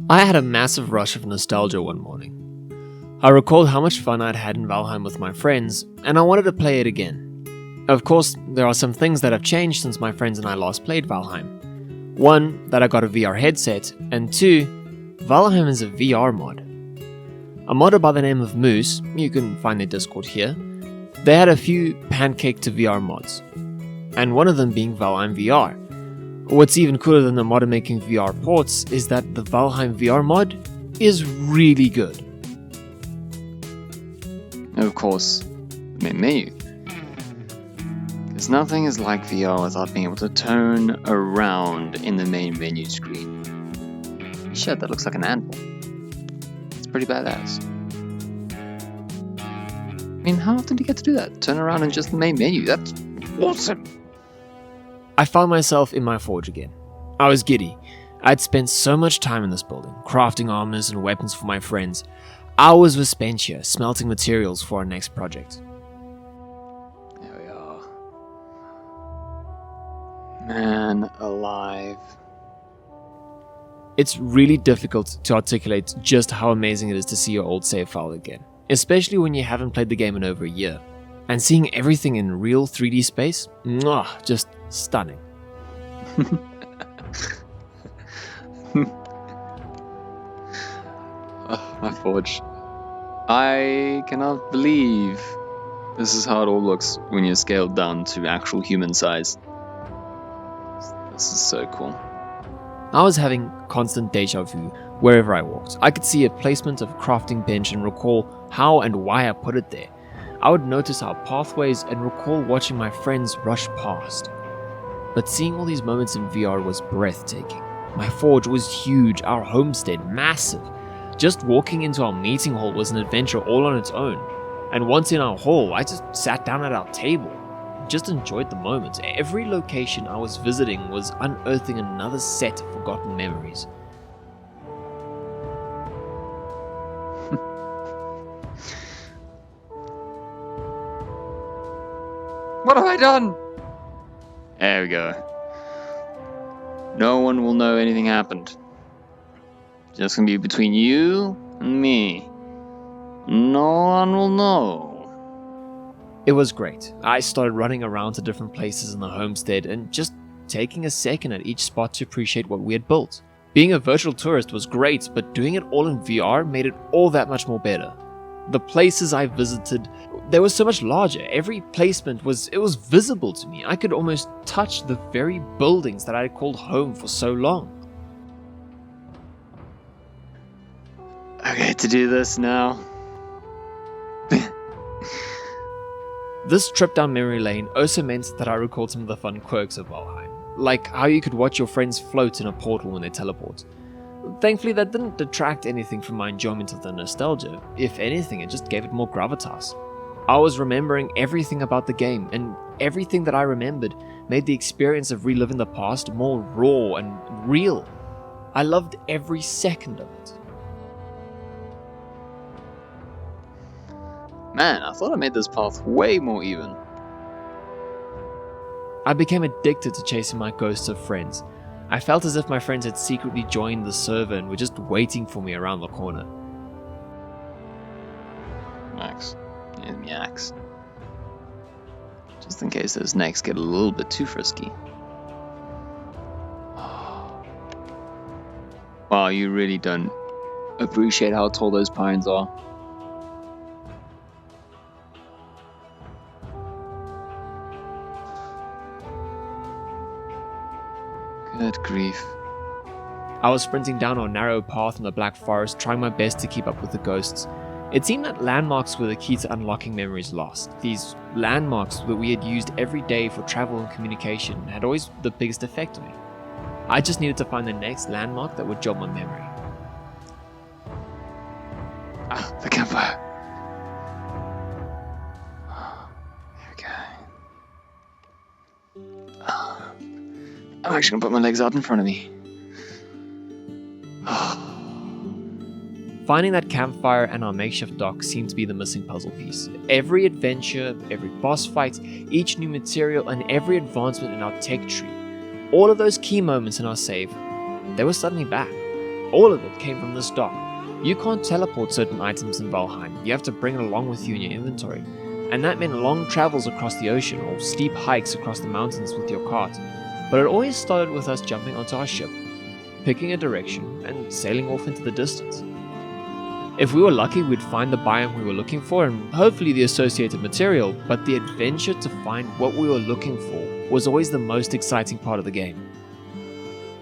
I had a massive rush of nostalgia one morning. I recalled how much fun I'd had in Valheim with my friends, and I wanted to play it again. Of course, there are some things that have changed since my friends and I last played Valheim. One, that I got a VR headset, and two, Valheim is a VR mod. A modder by the name of Moose, you can find their Discord here, they had a few pancake to VR mods, and one of them being Valheim VR. What's even cooler than the modder making VR ports is that the Valheim VR mod is really good. Of course, main menu. Because nothing is like VR without being able to turn around in the main menu screen. Shit, that looks like an anvil. It's pretty badass. I mean, how often do you get to do that? Turn around in just the main menu? That's awesome! I found myself in my forge again. I was giddy. I'd spent so much time in this building, crafting armors and weapons for my friends. Hours were spent here, smelting materials for our next project. There we are. Man alive. It's really difficult to articulate just how amazing it is to see your old save file again, especially when you haven't played the game in over a year. And seeing everything in real 3D space, just stunning. My forge. I cannot believe this is how it all looks when you're scaled down to actual human size. This is so cool. I was having constant deja vu wherever I walked. I could see a placement of a crafting bench and recall how and why I put it there. I would notice our pathways and recall watching my friends rush past. But seeing all these moments in VR was breathtaking. My forge was huge, our homestead massive. Just walking into our meeting hall was an adventure all on its own. And once in our hall, I just sat down at our table. Just enjoyed the moment. Every location I was visiting was unearthing another set of forgotten memories. What have I done? There we go. No one will know anything happened. Just gonna be between you and me. No one will know. It was great. I started running around to different places in the homestead and just taking a second at each spot to appreciate what we had built. Being a virtual tourist was great, but doing it all in VR made it all that much more better. The places I visited, they were so much larger. Every placement was visible to me. I could almost touch the very buildings that I had called home for so long. Okay, to do this now. This trip down memory lane also meant that I recalled some of the fun quirks of Valheim, like how you could watch your friends float in a portal when they teleport. Thankfully, that didn't detract anything from my enjoyment of the nostalgia. If anything, it just gave it more gravitas. I was remembering everything about the game, and everything that I remembered made the experience of reliving the past more raw and real. I loved every second of it. Man, I thought I made this path way more even. I became addicted to chasing my ghosts of friends. I felt as if my friends had secretly joined the server and were just waiting for me around the corner. Axe. Here's me axe. Just in case those snakes get a little bit too frisky. Wow, you really don't appreciate how tall those pines are. Good grief. I was sprinting down our narrow path in the Black Forest, trying my best to keep up with the ghosts. It seemed that landmarks were the key to unlocking memories lost. These landmarks that we had used every day for travel and communication had always the biggest effect on me. I just needed to find the next landmark that would jog my memory. Ah, the campfire. There we go. I'm actually gonna put my legs out in front of me. Finding that campfire and our makeshift dock seemed to be the missing puzzle piece. Every adventure, every boss fight, each new material, and every advancement in our tech tree, all of those key moments in our save, they were suddenly back. all of it came from this dock. You can't teleport certain items in Valheim, you have to bring it along with you in your inventory. And that meant long travels across the ocean or steep hikes across the mountains with your cart. But it always started with us jumping onto our ship, picking a direction, and sailing off into the distance. If we were lucky, we'd find the biome we were looking for and hopefully the associated material, but the adventure to find what we were looking for was always the most exciting part of the game.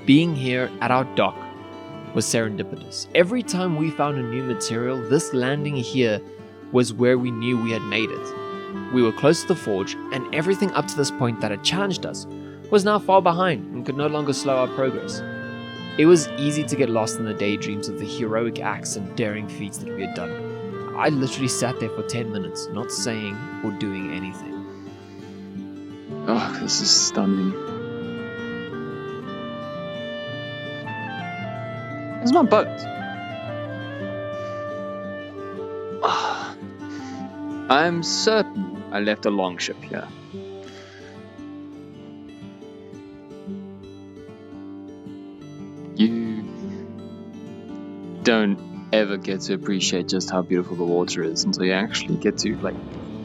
Being here at our dock was serendipitous. Every time we found a new material, this landing here was where we knew we had made it. We were close to the forge, and everything up to this point that had challenged us was now far behind and could no longer slow our progress. It was easy to get lost in the daydreams of the heroic acts and daring feats that we had done. I literally sat there for 10 minutes, not saying or doing anything. Oh, this is stunning. Where's my boat? Ah, I'm certain I left a longship here. You don't ever get to appreciate just how beautiful the water is until you actually get to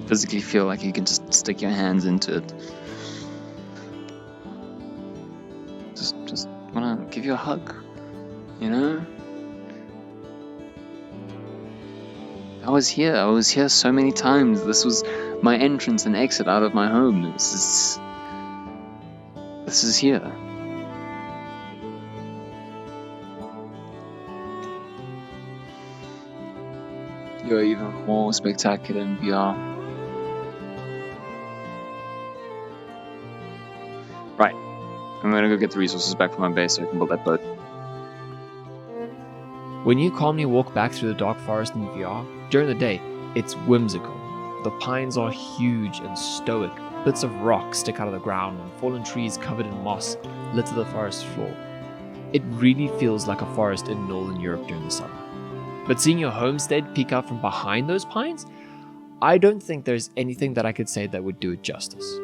physically feel like you can just stick your hands into it. Just wanna give you a hug, you know? I was here so many times. This was my entrance and exit out of my home. This is here. You're even more spectacular in VR. Right, I'm gonna go get the resources back from my base so I can build that boat. When you calmly walk back through the dark forest in VR, during the day, it's whimsical. The pines are huge and stoic, bits of rock stick out of the ground, and fallen trees covered in moss litter the forest floor. It really feels like a forest in northern Europe during the summer. But seeing your homestead peek out from behind those pines, I don't think there's anything that I could say that would do it justice.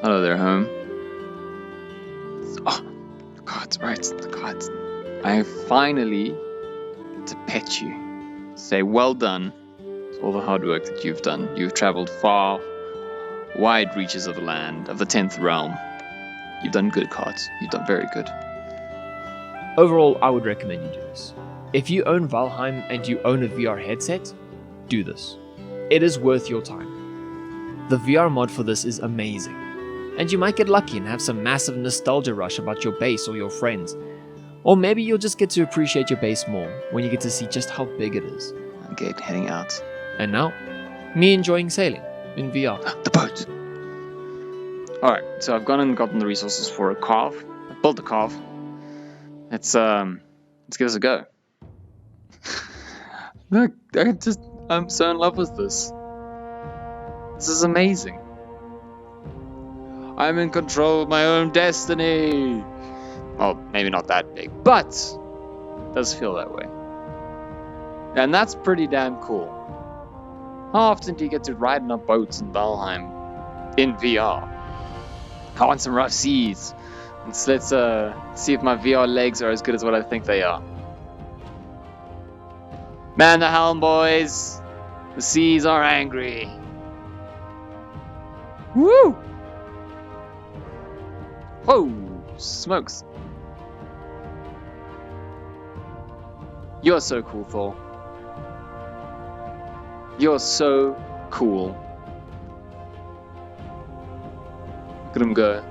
Hello there, home. Oh, God, right, God. I finally get to pet you. Say well done for all the hard work that you've done. You've traveled far, wide reaches of the land, of the 10th realm. You've done good, cards. You've done very good. Overall, I would recommend you do this. If you own Valheim and you own a VR headset, do this. It is worth your time. The VR mod for this is amazing. And you might get lucky and have some massive nostalgia rush about your base or your friends. Or maybe you'll just get to appreciate your base more when you get to see just how big it is. Okay, heading out. And now, me enjoying sailing in VR. The boat! Alright, so I've gone and gotten the resources for a carve. I've built a carve. Let's give this a go. Look, I'm so in love with this. This is amazing. I'm in control of my own destiny. Well, maybe not that big, but it does feel that way. And that's pretty damn cool. How often do you get to ride on a boat in Valheim in VR? I want some rough seas. Let's see if my VR legs are as good as what I think they are. Man the helm, boys. The seas are angry. Woo! Whoa! Smokes. You're so cool, Thor. You're so cool. Look at him go.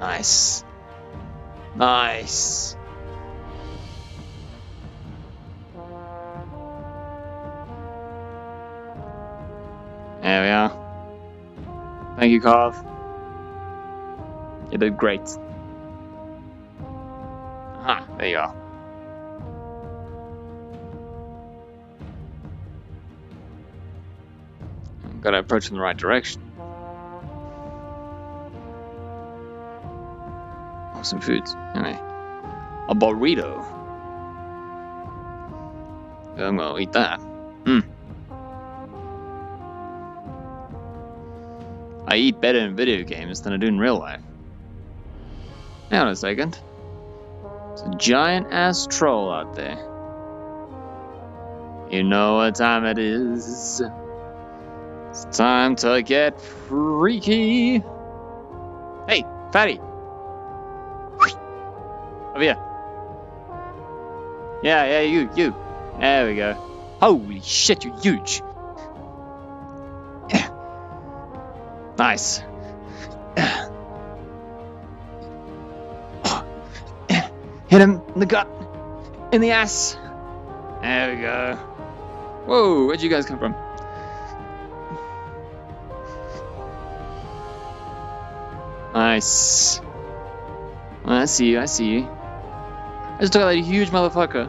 Nice. Nice. There we are. Thank you, Carve. You did great. Aha, there you are. I'm gonna approach in the right direction. Oh, some food. Anyway. A burrito. I'm gonna eat that. I eat better in video games than I do in real life. Hang on a second. It's a giant ass troll out there. You know what time it is. It's time to get freaky. Hey, fatty. Over here. Yeah, you. There we go. Holy shit, you're huge. Nice. Hit him in the gut. In the ass. There we go. Whoa, where'd you guys come from? Nice. I see you. I just took out that huge motherfucker.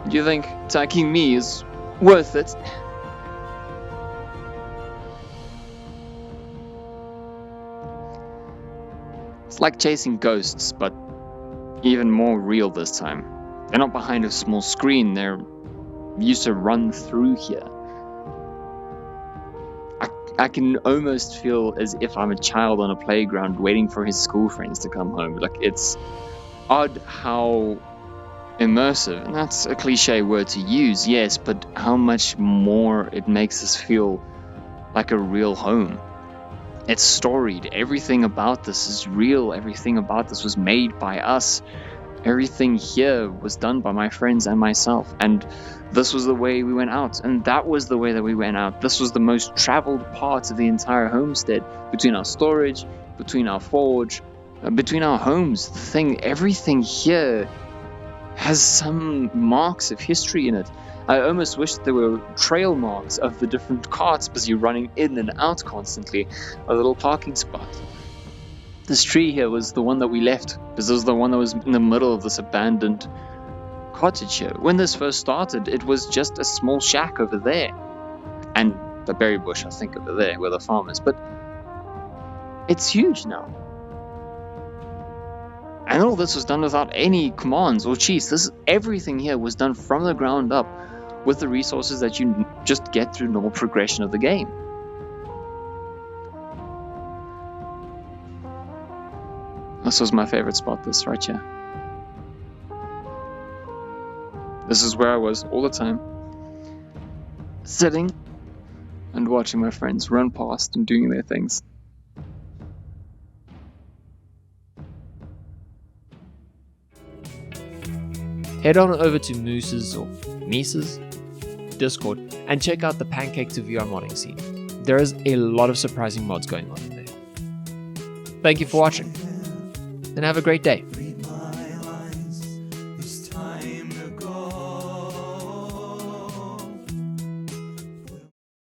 Do you think attacking me is worth it? It's like chasing ghosts, but even more real this time. They're not behind a small screen, they're used to run through here. I can almost feel as if I'm a child on a playground waiting for his school friends to come home. Like, it's odd how immersive, and that's a cliche word to use, yes, but how much more it makes us feel like a real home. It's storied. Everything about this is real. Everything about this was made by us. Everything here was done by my friends and myself, and this was the way we went out, and that was the way that we went out. This was the most traveled part of the entire homestead, between our storage, between our forge, between our homes. Everything here has some marks of history in it. I almost wish there were trail marks of the different carts busy running in and out constantly, a little parking spot. This tree here was the one that we left, because it was the one that was in the middle of this abandoned cottage here. When this first started, it was just a small shack over there, and the berry bush, I think, over there, where the farm is, but it's huge now. And all this was done without any commands or cheats. Everything here was done from the ground up, with the resources that you just get through normal progression of the game. This was my favorite spot, this right here. This is where I was all the time, sitting and watching my friends run past and doing their things. Head on over to Moose's or Mises Discord and check out the Pancake to VR modding scene. There is a lot of surprising mods going on in there. Thank you for watching, and have a great day.